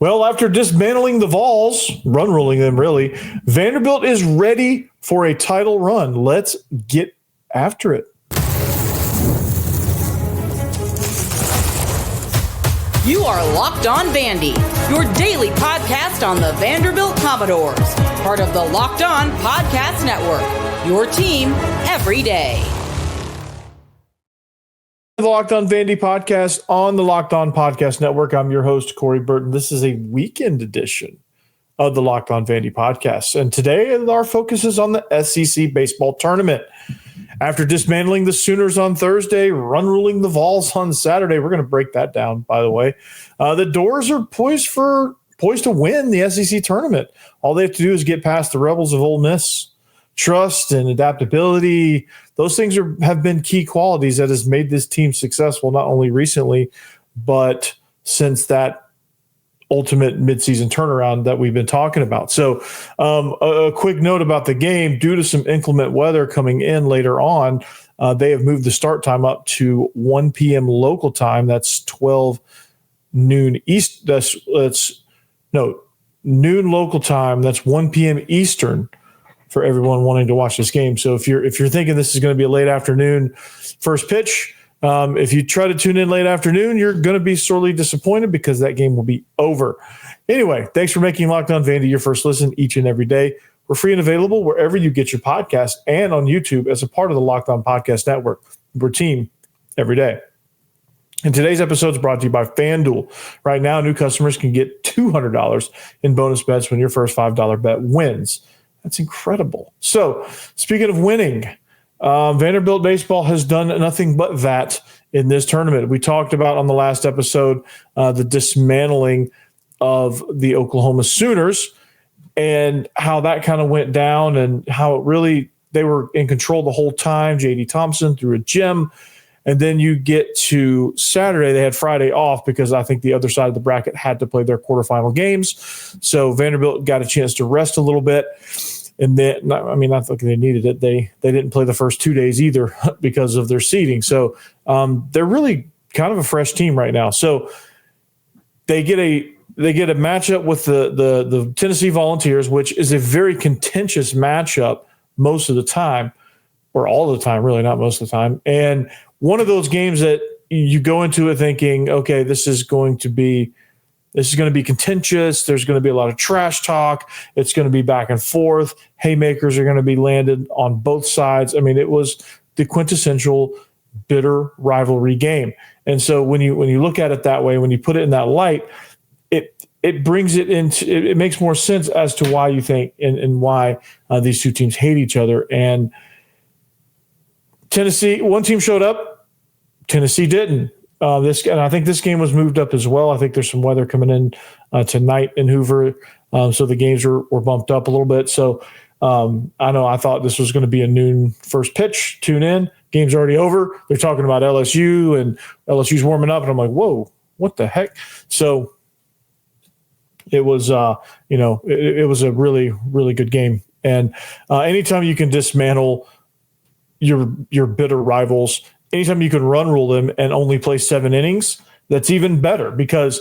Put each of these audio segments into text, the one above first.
Well, after dismantling the Vols, run ruling them really, Vanderbilt is ready for a title run. Let's get after it. You are Locked On Vandy, your daily podcast on the Vanderbilt Commodores, part of the Locked On Podcast Network, your team every day. The Locked On Vandy podcast on the Locked On Podcast Network. I'm your host, Corey Burton. This is a weekend edition of the Locked On Vandy podcast. And today our focus is on the SEC baseball tournament. After dismantling the Sooners on Thursday, run ruling the Vols on Saturday, we're going to break that down, by the way. The Doors are poised to win the SEC tournament. All they have to do is get past the Rebels of Ole Miss. Trust and adaptability, those things have been key qualities that has made this team successful, not only recently, but since that ultimate midseason turnaround that we've been talking about. So a quick note about the game, due to some inclement weather coming in later on, they have moved the start time up to 1 p.m. local time. That's 12 noon East. That's noon local time. That's 1 p.m. Eastern for everyone wanting to watch this game. So if you're thinking this is going to be a late afternoon first pitch, if you try to tune in late afternoon, you're going to be sorely disappointed because that game will be over. Anyway, thanks for making Locked On Vandy your first listen each and every day. We're free and available wherever you get your podcast and on YouTube as a part of the Locked On Podcast Network. We're team every day. And today's episode is brought to you by FanDuel. Right now, new customers can get $200 in bonus bets when your first $5 bet wins. That's incredible. So, speaking of winning, Vanderbilt baseball has done nothing but that in this tournament. We talked about on the last episode the dismantling of the Oklahoma Sooners and how that kind of went down and how they were in control the whole time. J.D. Thompson threw a gem. And then you get to Saturday. They had Friday off because I think the other side of the bracket had to play their quarterfinal games. So Vanderbilt got a chance to rest a little bit. And then, I mean, I think they needed it. They didn't play the first 2 days either because of their seeding. So they're really kind of a fresh team right now. So they get a matchup with the Tennessee Volunteers, which is a very contentious matchup most of the time, or all the time, really, not most of the time. And one of those games that you go into it thinking, okay, this is going to be contentious. There's going to be a lot of trash talk. It's going to be back and forth. Haymakers are going to be landed on both sides. I mean, it was the quintessential bitter rivalry game. And so when you look at it that way, when you put it in that light, it brings it into it makes more sense as to why you think and why these two teams hate each other. And Tennessee, one team showed up, Tennessee didn't. And I think this game was moved up as well. I think there's some weather coming in tonight in Hoover, so the games were bumped up a little bit. So I thought this was going to be a noon first pitch. Tune in. Game's already over. They're talking about LSU, and LSU's warming up, and I'm like, whoa, what the heck? So it was, it was a really, really good game. And anytime you can dismantle your bitter rivals, anytime you can run rule them and only play 7 innings, that's even better because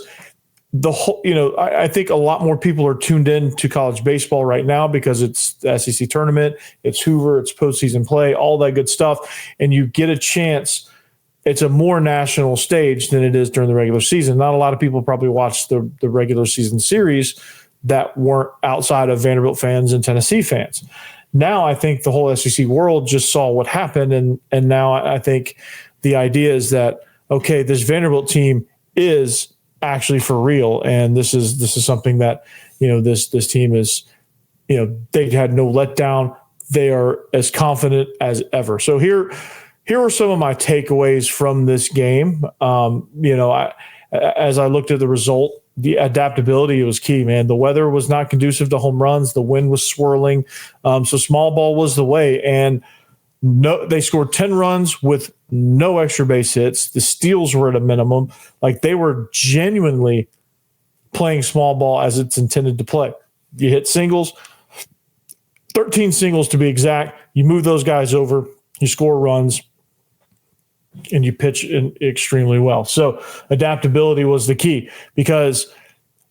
the whole, I think a lot more people are tuned in to college baseball right now because it's the SEC tournament, it's Hoover, it's postseason play, all that good stuff. And you get a chance. It's a more national stage than it is during the regular season. Not a lot of people probably watch the regular season series that weren't outside of Vanderbilt fans and Tennessee fans. Now I think the whole SEC world just saw what happened, and now I think the idea is that, okay, this Vanderbilt team is actually for real, and this is something that this team is, they had no letdown. They are as confident as ever. So here are some of my takeaways from this game. As I looked at the result, the adaptability was key, man. The weather was not conducive to home runs. The wind was swirling. So small ball was the way. And they scored 10 runs with no extra base hits. The steals were at a minimum. Like, they were genuinely playing small ball as it's intended to play. You hit singles, 13 singles to be exact. You move those guys over, you score runs, and you pitch extremely well. So adaptability was the key, because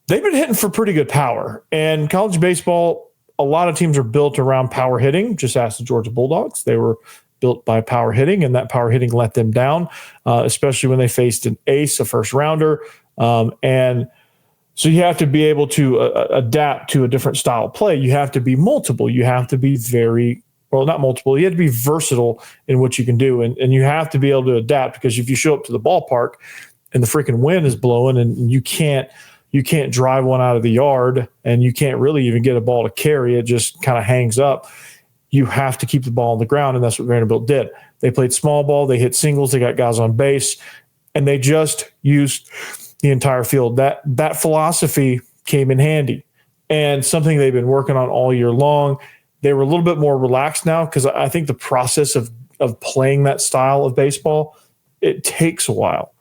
they've been hitting for pretty good power. And college baseball, a lot of teams are built around power hitting. Just ask the Georgia Bulldogs. They were built by power hitting, and that power hitting let them down, especially when they faced an ace, a first rounder. And so you have to be able to adapt to a different style of play. You have to be multiple. You have to be not multiple. You have to be versatile in what you can do. And you have to be able to adapt, because if you show up to the ballpark and the freaking wind is blowing and you can't drive one out of the yard, and you can't really even get a ball to carry, it just kind of hangs up. You have to keep the ball on the ground, and that's what Vanderbilt did. They played small ball, they hit singles, they got guys on base, and they just used the entire field. That philosophy came in handy, and something they've been working on all year long. They were a little bit more relaxed now, because I think the process of playing that style of baseball, it takes a while.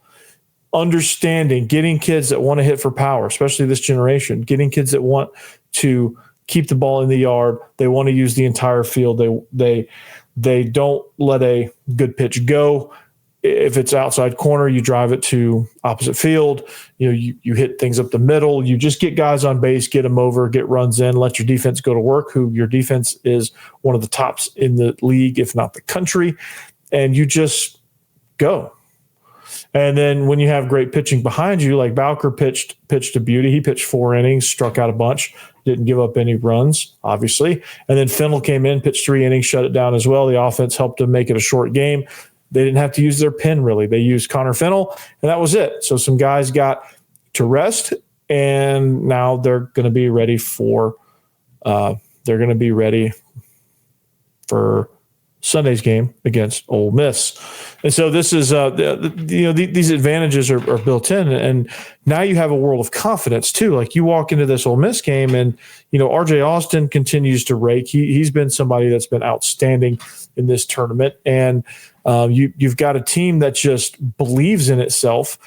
Understanding, getting kids that want to hit for power, especially this generation, getting kids that want to keep the ball in the yard. They want to use the entire field. They don't let a good pitch go. If it's outside corner, you drive it to opposite field. You hit things up the middle. You just get guys on base, get them over, get runs in, let your defense go to work, who your defense is one of the tops in the league, if not the country, and you just go. And then when you have great pitching behind you, like Bowker pitched to beauty. He pitched 4 innings, struck out a bunch, didn't give up any runs, obviously. And then Fennell came in, pitched 3 innings, shut it down as well. The offense helped him make it a short game. They didn't have to use their pen, really. They used Connor Fennell, and that was it. So some guys got to rest, and now they're going to be ready for Sunday's game against Ole Miss. And so this is, these advantages are built in, and now you have a world of confidence too. Like, you walk into this Ole Miss game, and, RJ Austin continues to rake. He's been somebody that's been outstanding in this tournament. And you've got a team that just believes in itself.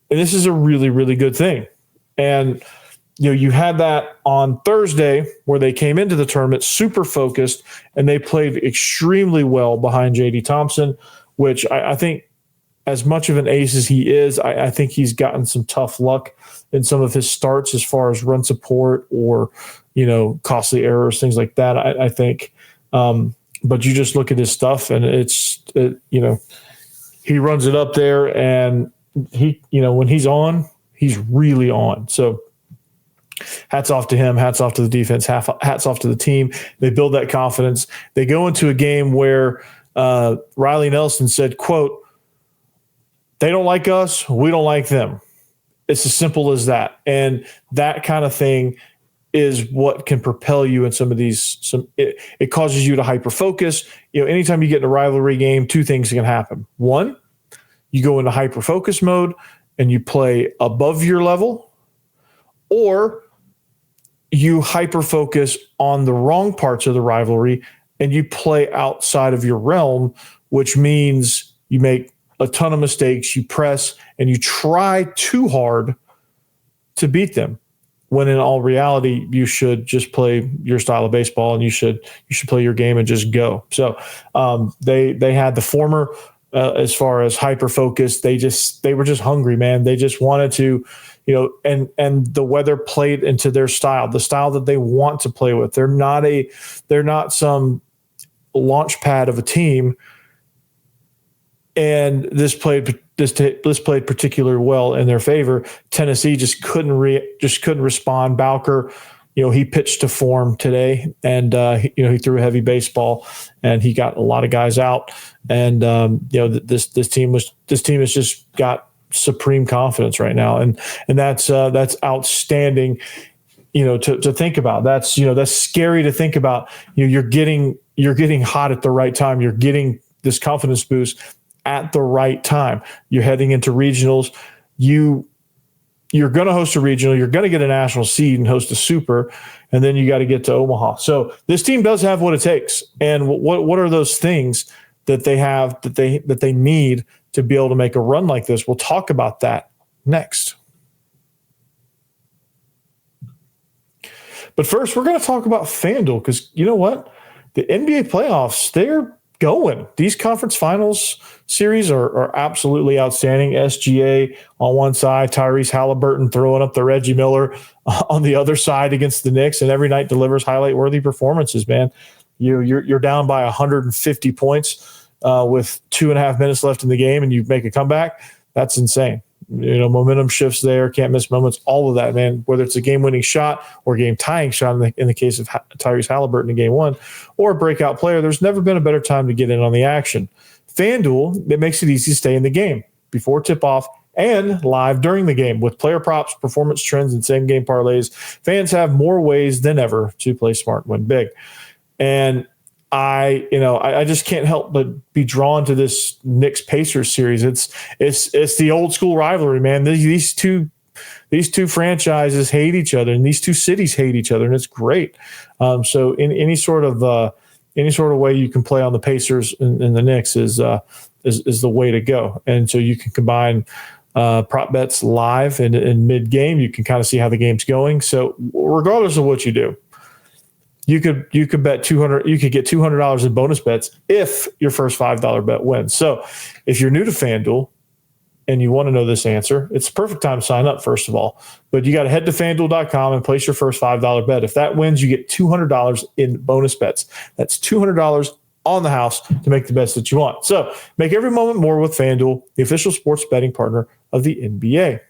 And this is a really, really good thing. And, you had that on Thursday, where they came into the tournament super focused, and they played extremely well behind J.D. Thompson, which I think, as much of an ace as he is, I think he's gotten some tough luck in some of his starts as far as run support or, costly errors, things like that, I think. But you just look at his stuff, and he runs it up there, and when he's on, he's really on. So hats off to him, hats off to the defense, hats off to the team. They build that confidence. They go into a game where Riley Nelson said, quote, "They don't like us, we don't like them." It's as simple as that. And that kind of thing is what can propel you in some of these. It causes you to hyper-focus. Anytime you get in a rivalry game, 2 things can happen. 1, you go into hyper-focus mode and you play above your level, or you hyper-focus on the wrong parts of the rivalry and you play outside of your realm, which means you make a ton of mistakes, you press, and you try too hard to beat them, when in all reality, you should just play your style of baseball, and you should play your game and just go. So they had the former as far as hyper-focus. They were just hungry, man. They just wanted to, and the weather played into their style, the style that they want to play with. They're not some launch pad of a team. And this played particularly well in their favor. Tennessee just couldn't respond. Bowker, he pitched to form today, and he threw a heavy baseball, and he got a lot of guys out. And this team has just got supreme confidence right now, and that's outstanding. To think about. That's scary to think about. You're getting hot at the right time. You're getting this confidence boost at the right time. You're heading into regionals. You're going to host a regional. You're going to get a national seed and host a super, and then you got to get to Omaha. So this team does have what it takes. And what are those things that they have that they need to be able to make a run like this? We'll talk about that next. But first, we're going to talk about FanDuel, because you know what? The NBA playoffs, going. These conference finals series are absolutely outstanding. SGA on one side, Tyrese Halliburton throwing up the Reggie Miller on the other side against the Knicks, and every night delivers highlight-worthy performances, man. You're down by 150 points with 2.5 minutes left in the game, and you make a comeback. That's insane. Momentum shifts there, can't miss moments, all of that, man, whether it's a game-winning shot or game-tying shot in the case of Tyrese Halliburton in game one, or a breakout player. There's never been a better time to get in on the action. FanDuel, it makes it easy to stay in the game before tip-off and live during the game. With player props, performance trends, and same-game parlays, fans have more ways than ever to play smart and win big. And I just can't help but be drawn to this Knicks Pacers series. It's the old school rivalry, man. These two franchises hate each other, and these two cities hate each other, and it's great. So in any sort of way you can play on the Pacers and the Knicks is the way to go. And so you can combine prop bets live and in mid game. You can kind of see how the game's going. So regardless of what you do, you could bet $200. You could get $200 in bonus bets if your first $5 bet wins. So if you're new to FanDuel and you want to know this answer, it's the perfect time to sign up, first of all. But you got to head to FanDuel.com and place your first $5 bet. If that wins, you get $200 in bonus bets. That's $200 on the house to make the bets that you want. So make every moment more with FanDuel, the official sports betting partner of the NBA.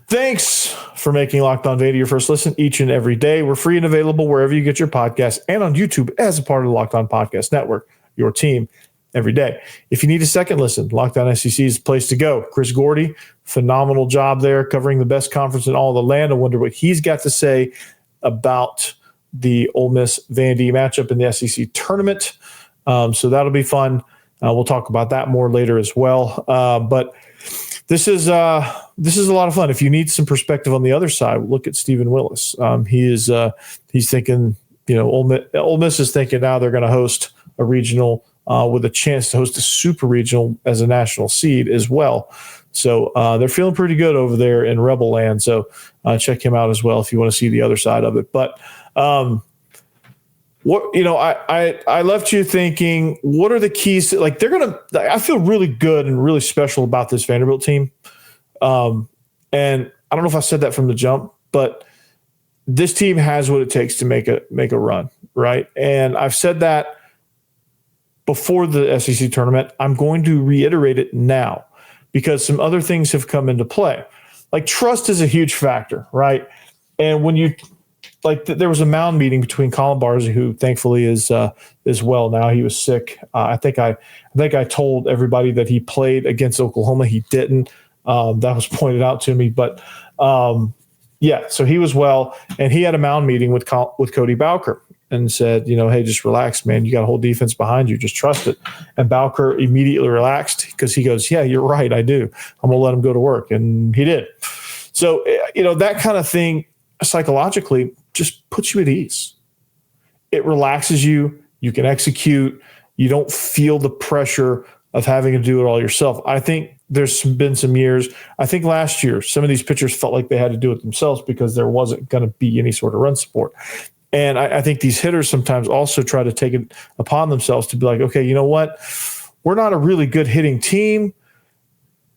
Thanks for making Locked On Vandy your first listen each and every day. We're free and available wherever you get your podcasts and on YouTube as a part of the Locked On Podcast Network, your team every day. If you need a second listen, Locked On SEC is the place to go. Chris Gordy, phenomenal job there covering the best conference in all of the land. I wonder what he's got to say about the Ole Miss Vandy matchup in the SEC tournament. So that'll be fun. We'll talk about that more later as well. But this is a lot of fun. If you need some perspective on the other side, look at Stephen Willis. He's thinking, Ole Miss is thinking now they're going to host a regional with a chance to host a super regional as a national seed as well. So they're feeling pretty good over there in Rebel land. So check him out as well if you want to see the other side of it. But I left you thinking, what are the keys to, I feel really good and really special about this Vanderbilt team. And I don't know if I said that from the jump, but this team has what it takes to make a run, right? And I've said that before the SEC tournament. I'm going to reiterate it now because some other things have come into play. Like trust is a huge factor, right? And when you there was a mound meeting between Colin Barzy, who thankfully is well now. He was sick. I think I told everybody that he played against Oklahoma. He didn't. That was pointed out to me. But so he was well, and he had a mound meeting with Cody Bowker and said, hey, just relax, man. You got a whole defense behind you. Just trust it. And Bowker immediately relaxed because he goes, yeah, you're right. I do. I'm going to let him go to work. And he did. So, that kind of thing psychologically just puts you at ease. It relaxes you. You can execute. You don't feel the pressure of having to do it all yourself. I think there's been some years. I think last year, some of these pitchers felt like they had to do it themselves because there wasn't going to be any sort of run support. And I think these hitters sometimes also try to take it upon themselves to be like, okay, you know what? We're not a really good hitting team.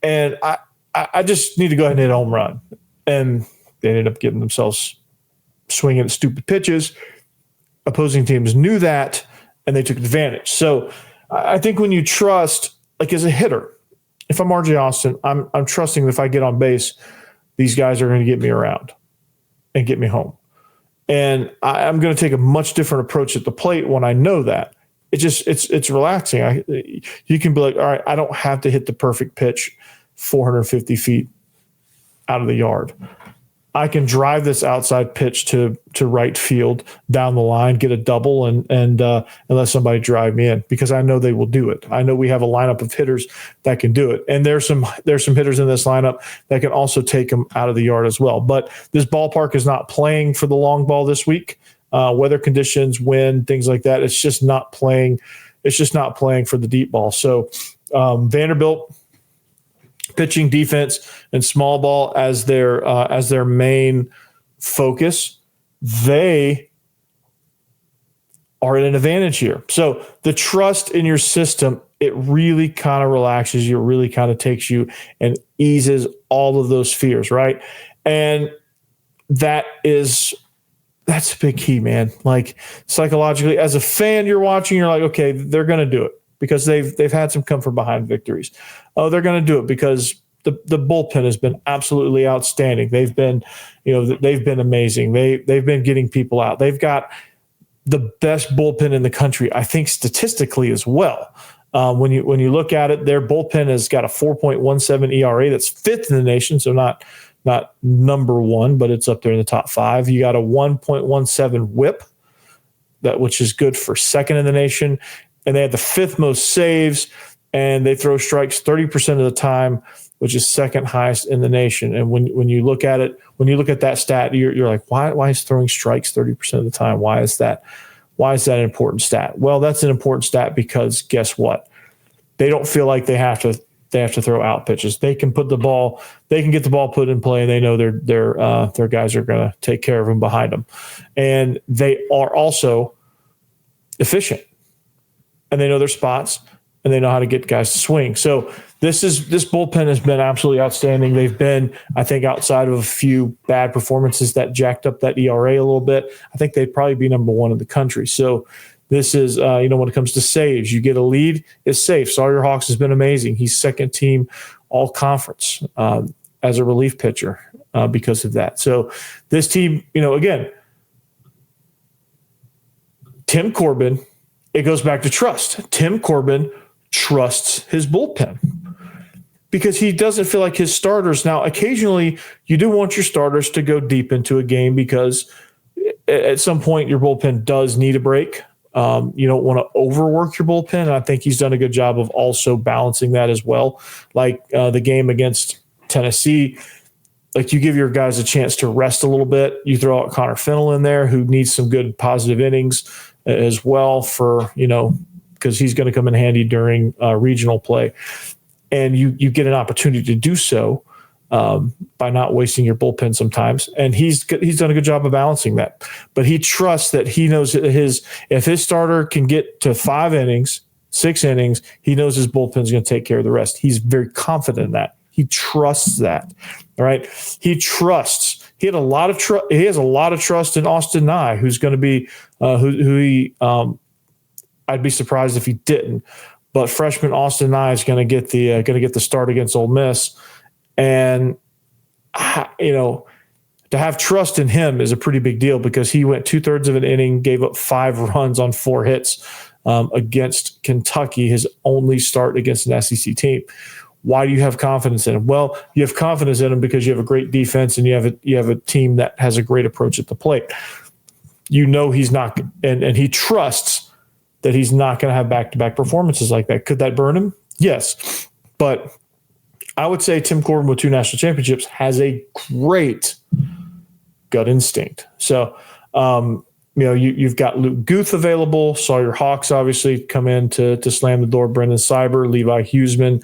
And I just need to go ahead and hit a home run. And they ended up getting themselves swinging at stupid pitches. Opposing teams knew that, and they took advantage. So I think when you trust, as a hitter, if I'm RJ Austin, I'm trusting that if I get on base, these guys are going to get me around and get me home. And I'm going to take a much different approach at the plate when I know that. It's relaxing. You can be like, all right, I don't have to hit the perfect pitch 450 feet out of the yard. I can drive this outside pitch to right field down the line, get a double, and let somebody drive me in because I know they will do it. I know we have a lineup of hitters that can do it, and there's some hitters in this lineup that can also take them out of the yard as well. But this ballpark is not playing for the long ball this week. Weather conditions, wind, things like that. It's just not playing. It's just not playing for the deep ball. So Vanderbilt, pitching, defense, and small ball as their main focus. they are at an advantage here. So the trust in your system, it really kind of relaxes you, really kind of takes you and eases all of those fears, right? And that's a big key, man. Like psychologically, as a fan, you're watching, you're like, okay, they're going to do it because they've had some come from behind victories. Oh, they're going to do it because the bullpen has been absolutely outstanding. They've been amazing. They've been getting people out. They've got the best bullpen in the country, I think, statistically as well. When you look at it, their bullpen has got a 4.17 ERA. That's fifth in the nation, so not number one, but it's up there in the top five. You got a 1.17 WHIP, which is good for second in the nation, and they have the fifth most saves, and they throw strikes 30% of the time, which is second highest in the nation. And when you look at it, when you look at that stat, you're like, why is throwing strikes 30% of the time? Why is that an important stat? Well, that's an important stat because guess what? They don't feel like they have to throw out pitches. They can get the ball put in play, and they know their guys are going to take care of them behind them. And they are also efficient, and they know their spots, and they know how to get guys to swing. So this bullpen has been absolutely outstanding. They've been, I think, outside of a few bad performances that jacked up that ERA a little bit, I think they'd probably be number one in the country. So this is, when it comes to saves, you get a lead, it's safe. Sawyer Hawks has been amazing. He's second team all conference as a relief pitcher because of that. So this team, again, Tim Corbin, it goes back to trust. Tim Corbin trusts his bullpen because he doesn't feel like his starters. Now, occasionally you do want your starters to go deep into a game because at some point your bullpen does need a break. You don't want to overwork your bullpen. And I think he's done a good job of also balancing that as well. Like the game against Tennessee, like you give your guys a chance to rest a little bit. You throw out Connor Fennell in there who needs some good positive innings as well for, because he's going to come in handy during regional play. And you get an opportunity to do so by not wasting your bullpen sometimes. And he's done a good job of balancing that. But he trusts that he knows that if his starter can get to 5 innings, 6 innings, he knows his bullpen is going to take care of the rest. He's very confident in that. He trusts that. All right. He trusts. He has a lot of trust in Austin Nye, who's going to be I'd be surprised if he didn't. But freshman Austin Nye is going to get the start against Ole Miss, and to have trust in him is a pretty big deal because he went 2/3 of an inning, gave up 5 runs on 4 hits against Kentucky, his only start against an SEC team. Why do you have confidence in him? Well, you have confidence in him because you have a great defense and you have a team that has a great approach at the plate. He's not, and he trusts that he's not going to have back-to-back performances like that. Could that burn him? Yes. But I would say Tim Corbin with 2 national championships has a great gut instinct. So, you've got Luke Guth available. Sawyer Hawks obviously come in to slam the door. Brendan Cyber, Levi Huseman.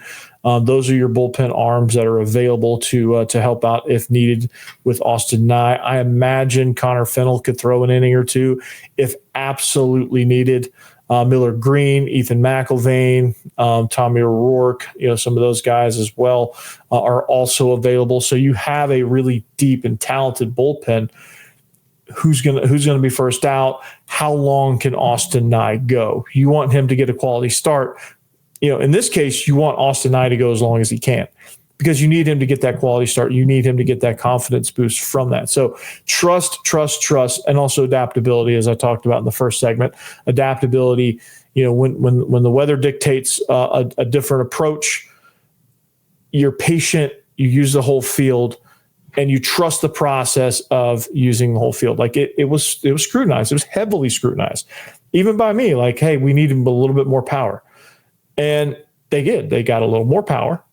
Those are your bullpen arms that are available to help out if needed with Austin Nye. I imagine Connor Fennell could throw an inning or two if absolutely needed. Miller Green, Ethan McIlvain, Tommy O'Rourke, some of those guys as well are also available. So you have a really deep and talented bullpen. Who's gonna be first out? How long can Austin Nye go? You want him to get a quality start. In this case, you want Austin Nye to go as long as he can because you need him to get that quality start. You need him to get that confidence boost from that. So trust, and also adaptability, as I talked about in the first segment. Adaptability, when the weather dictates a different approach, you're patient, you use the whole field, and you trust the process of using the whole field. Like it was scrutinized. It was heavily scrutinized, even by me. Like, hey, we need a little bit more power. And they did. They got a little more power,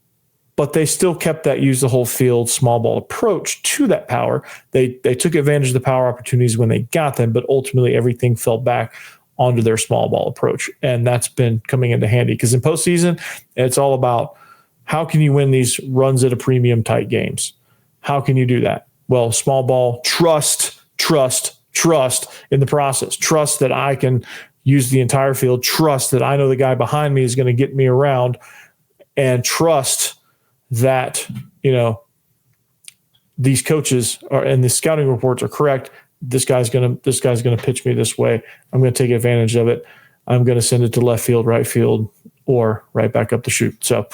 but they still kept that use the whole field small ball approach to that power. They took advantage of the power opportunities when they got them, but ultimately everything fell back onto their small ball approach. And that's been coming into handy because in postseason, it's all about how can you win these runs at a premium tight games? How can you do that? Well, small ball, trust trust in the process, trust that I can use the entire field, trust that I know the guy behind me is going to get me around, and trust that, these coaches and the scouting reports are correct. This guy's going to pitch me this way. I'm going to take advantage of it. I'm going to send it to left field, right field, or right back up the chute. So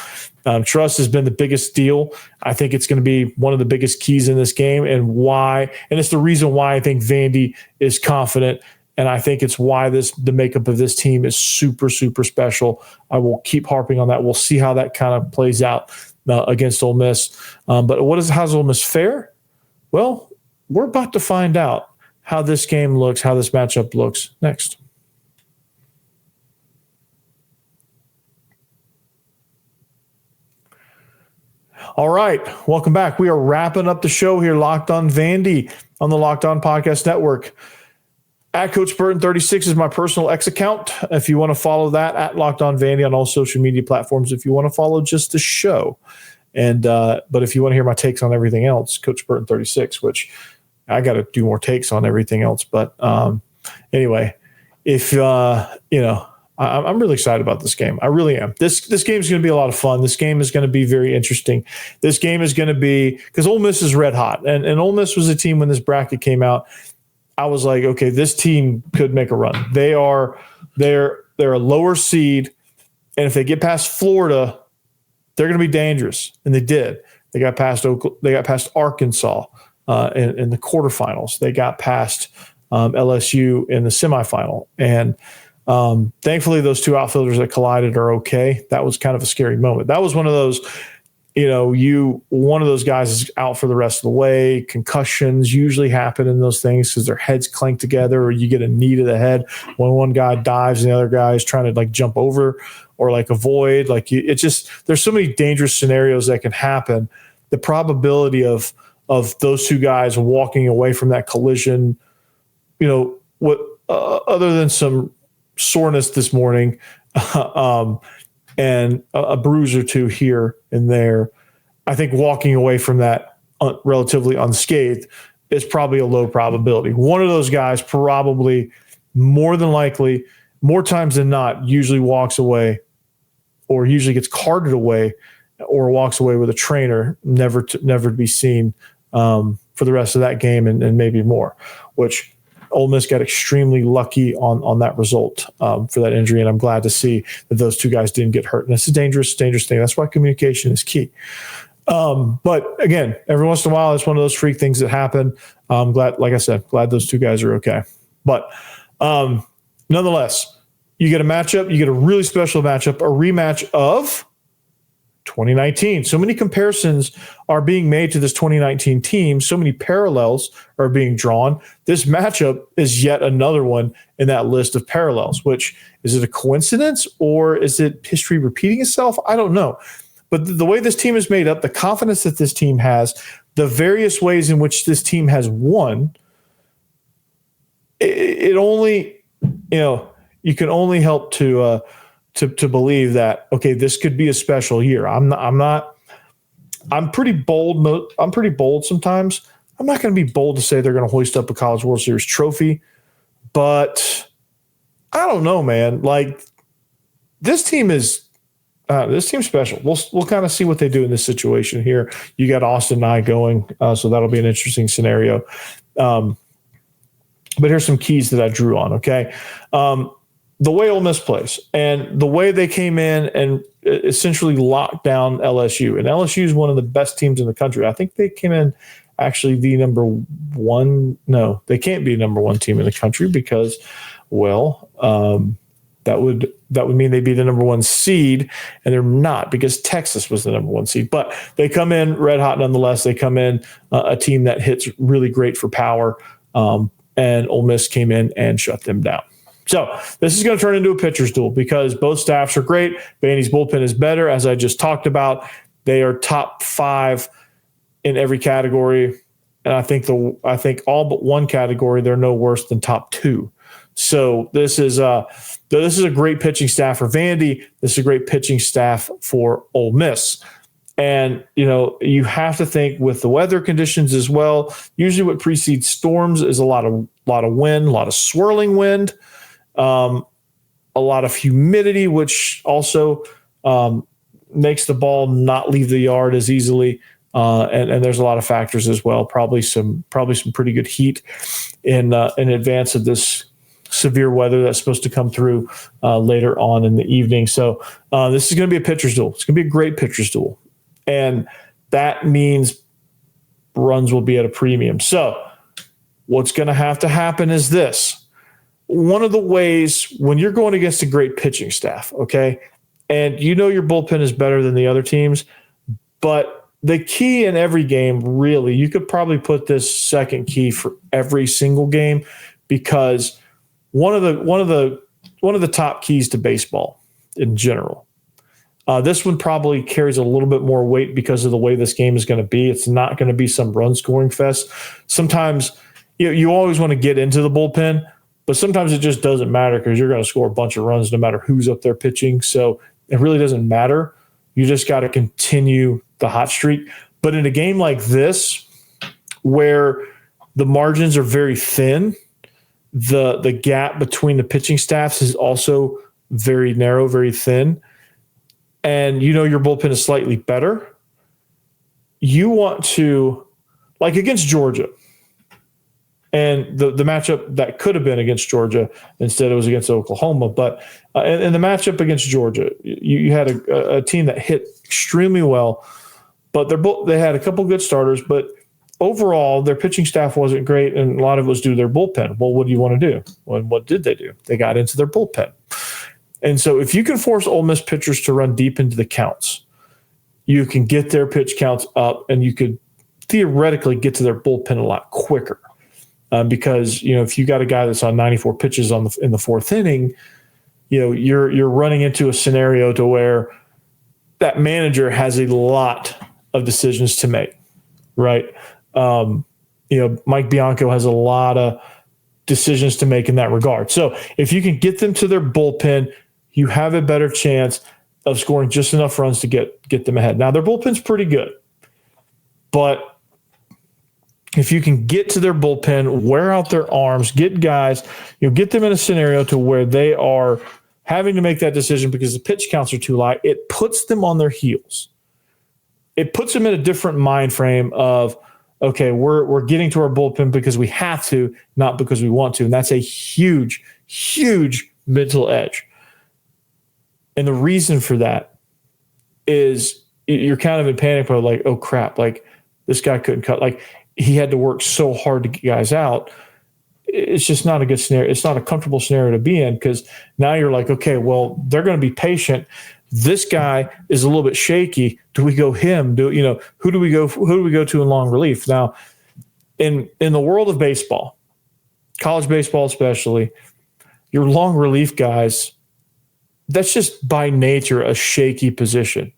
trust has been the biggest deal. I think it's going to be one of the biggest keys in this game, and it's the reason why I think Vandy is confident. And I think it's why the makeup of this team is super, super special. I will keep harping on that. We'll see how that kind of plays out against Ole Miss. But how's Ole Miss fare? Well, we're about to find out how this game looks, how this matchup looks next. All right, welcome back. We are wrapping up the show here, Locked On Vandy on the Locked On Podcast Network. At Coach Burton 36 is my personal X account. If you want to follow that, at Locked On Vandy on all social media platforms. If you want to follow just the show, but if you want to hear my takes on everything else, Coach Burton 36, which I got to do more takes on everything else. But anyway, if I'm really excited about this game. I really am. This game is going to be a lot of fun. This game is going to be very interesting. This game is going to be, because Ole Miss is red hot, and Ole Miss was a team when this bracket came out. I was like, okay, this team could make a run. They're a lower seed, and if they get past Florida, they're going to be dangerous, and they did. They got past Arkansas in the quarterfinals. They got past LSU in the semifinal, and thankfully, those two outfielders that collided are okay. That was kind of a scary moment. That was one of those, one of those guys is out for the rest of the way. Concussions usually happen in those things because their heads clank together, or you get a knee to the head when one guy dives and the other guy is trying to jump over or avoid. There's so many dangerous scenarios that can happen. The probability of those two guys walking away from that collision, other than some soreness this morning and a bruise or two here and there, I think walking away from that relatively unscathed is probably a low probability. One of those guys probably more than likely, more times than not, usually walks away or usually gets carted away or walks away with a trainer, never to be seen for the rest of that game and maybe more, which Ole Miss got extremely lucky on that result for that injury, and I'm glad to see that those two guys didn't get hurt. And it's a dangerous thing. That's why communication is key. But again, every once in a while, it's one of those freak things that happen. I'm glad, like I said, those two guys are okay. But nonetheless, you get a matchup. You get a really special matchup, a rematch of 2019. So many comparisons are being made to this 2019 team. So many parallels are being drawn. This matchup is yet another one in that list of parallels, which is it a coincidence or is it history repeating itself? I don't know. But the way this team is made up, the confidence that this team has, the various ways in which this team has won, it only, you can only help to believe that, okay, this could be a special year. I'm pretty bold. I'm pretty bold sometimes. I'm not going to be bold to say they're going to hoist up a College World Series trophy, but I don't know, man. This team is special. We'll kind of see what they do in this situation here. You got Austin and I going, so that'll be an interesting scenario. But here's some keys that I drew on. Okay. The way Ole Miss plays and the way they came in and essentially locked down LSU. And LSU is one of the best teams in the country. I think they came in actually the number one. No, they can't be number one team in the country because, that would mean they'd be the number one seed, and they're not because Texas was the number one seed. But they come in red hot nonetheless. They come in a team that hits really great for power, and Ole Miss came in and shut them down. So this is going to turn into a pitcher's duel because both staffs are great. Vandy's bullpen is better, as I just talked about. They are top 5 in every category, and I think all but one category they're no worse than top 2. So this is a great pitching staff for Vandy. This is a great pitching staff for Ole Miss. And, you have to think with the weather conditions as well. Usually what precedes storms is a lot of wind, a lot of swirling wind, a lot of humidity, which also makes the ball not leave the yard as easily. And there's a lot of factors as well. Probably some pretty good heat in advance of this severe weather that's supposed to come through later on in the evening. So this is going to be a pitcher's duel. It's going to be a great pitcher's duel. And that means runs will be at a premium. So what's going to have to happen is this. One of the ways when you're going against a great pitching staff, okay, and your bullpen is better than the other teams, but the key in every game, really, you could probably put this second key for every single game, because one of the top keys to baseball in general. This one probably carries a little bit more weight because of the way this game is going to be. It's not going to be some run scoring fest. Sometimes you always want to get into the bullpen, but sometimes it just doesn't matter because you're going to score a bunch of runs no matter who's up there pitching. So it really doesn't matter. You just got to continue the hot streak. But in a game like this, where the margins are very thin, the gap between the pitching staffs is also very narrow, very thin, and your bullpen is slightly better, you want to, like against Georgia, and the matchup that could have been against Georgia, instead it was against Oklahoma, but in the matchup against Georgia, you had a team that hit extremely well, but they had a couple good starters, but overall their pitching staff wasn't great, and a lot of it was due to their bullpen. Well, what do you want to do? Well, what did they do? They got into their bullpen. And so if you can force Ole Miss pitchers to run deep into the counts, you can get their pitch counts up, and you could theoretically get to their bullpen a lot quicker. Because, if you got a guy that's on 94 pitches in the fourth inning, you're running into a scenario to where that manager has a lot of decisions to make, right? Mike Bianco has a lot of decisions to make in that regard. So if you can get them to their bullpen, you have a better chance of scoring just enough runs to get them ahead. Now, their bullpen's pretty good, but if you can get to their bullpen, wear out their arms, get guys, get them in a scenario to where they are having to make that decision because the pitch counts are too high, it puts them on their heels. It puts them in a different mind frame of, okay, we're getting to our bullpen because we have to, not because we want to. And that's a huge, huge mental edge. And the reason for that is you're kind of in panic mode, like, oh crap, like this guy couldn't cut, like he had to work so hard to get guys out. It's just not a good scenario. It's not a comfortable scenario to be in, because now you're like, okay, well, they're going to be patient. This guy is a little bit shaky. Do we go him? Who do we go to in long relief? Now, in the world of baseball, college baseball especially, your long relief guys, that's just by nature a shaky position,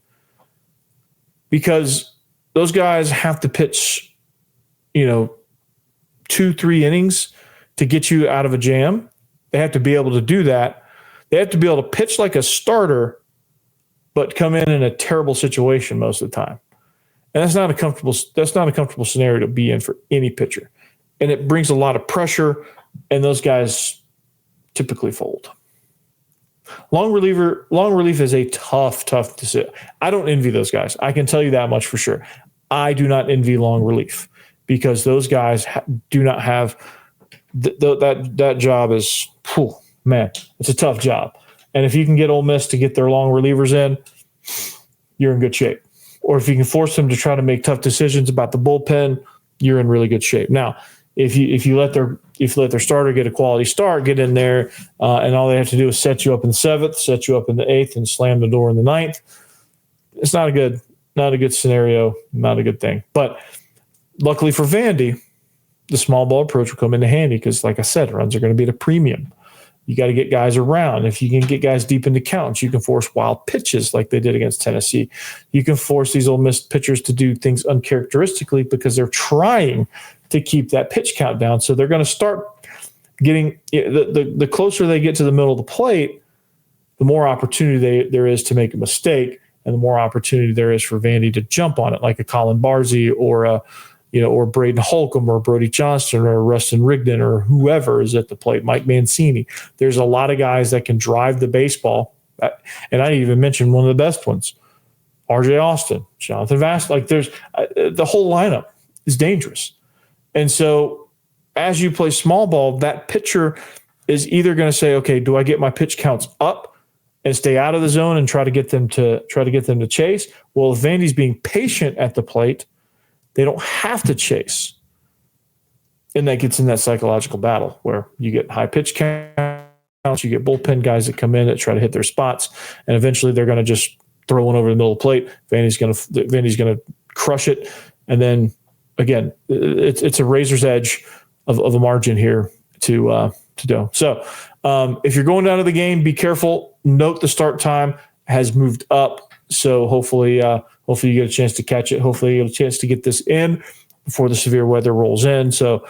because those guys have to pitch, 2-3 innings to get you out of a jam. They have to be able to do that. They have to be able to pitch like a starter, but come in a terrible situation most of the time. And that's not a comfortable scenario to be in for any pitcher. And it brings a lot of pressure, and those guys typically fold. Long relief is a tough decision. I don't envy those guys. I can tell you that much for sure. I do not envy long relief, because those guys do not have that job is, man, it's a tough job. And if you can get Ole Miss to get their long relievers in, you're in good shape. Or if you can force them to try to make tough decisions about the bullpen, you're in really good shape. Now, if you let their starter get a quality start, get in there, and all they have to do is set you up in the 7th, set you up in the 8th, and slam the door in the 9th, it's not a good scenario, not a good thing. But luckily for Vandy, the small ball approach will come into handy because, like I said, runs are going to be at a premium. You got to get guys around. If you can get guys deep into counts, you can force wild pitches like they did against Tennessee. You can force these Ole Miss pitchers to do things uncharacteristically because they're trying to keep that pitch count down. So they're going to start getting the closer they get to the middle of the plate, the more opportunity there is to make a mistake. and the more opportunity there is for Vandy to jump on it, like a Colin Barzey or or Braden Holcomb or Brody Johnston or Rustin Rigdon or whoever is at the plate, Mike Mancini. There's a lot of guys that can drive the baseball. And I even mentioned one of the best ones, RJ Austin, Jonathan Vast. Like there's the whole lineup is dangerous. And so as you play small ball, that pitcher is either going to say, okay, do I get my pitch counts up and stay out of the zone and try to get them to chase? Well, if Vandy's being patient at the plate, they don't have to chase. And that gets in that psychological battle where you get high pitch counts, you get bullpen guys that come in that try to hit their spots, and eventually they're going to just throw one over the middle of the plate. Vandy's going to crush it. And then again, it's a razor's edge of a margin here to do. So if you're going down to the game, be careful. Note the start time has moved up. So hopefully you get a chance to catch it. Hopefully you get a chance to get this in before the severe weather rolls in. So,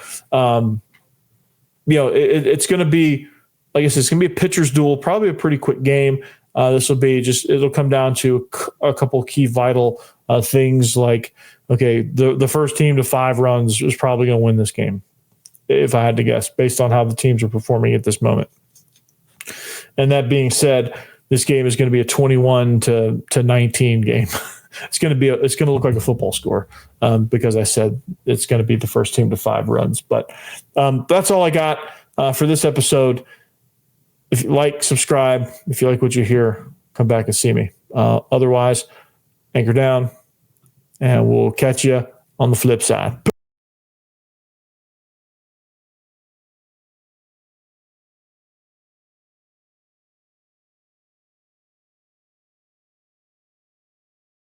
it's going to be, like I said, it's going to be a pitcher's duel, probably a pretty quick game. This will be it'll come down to a couple key vital things like, okay, the first team to 5 runs is probably going to win this game, if I had to guess, based on how the teams are performing at this moment. And that being said, this game is going to be a 21 to 19 game. It's going to look like a football score because I said it's going to be the first team to 5 runs. But that's all I got for this episode. If you like, subscribe. If you like what you hear, come back and see me. Otherwise, anchor down, and we'll catch you on the flip side.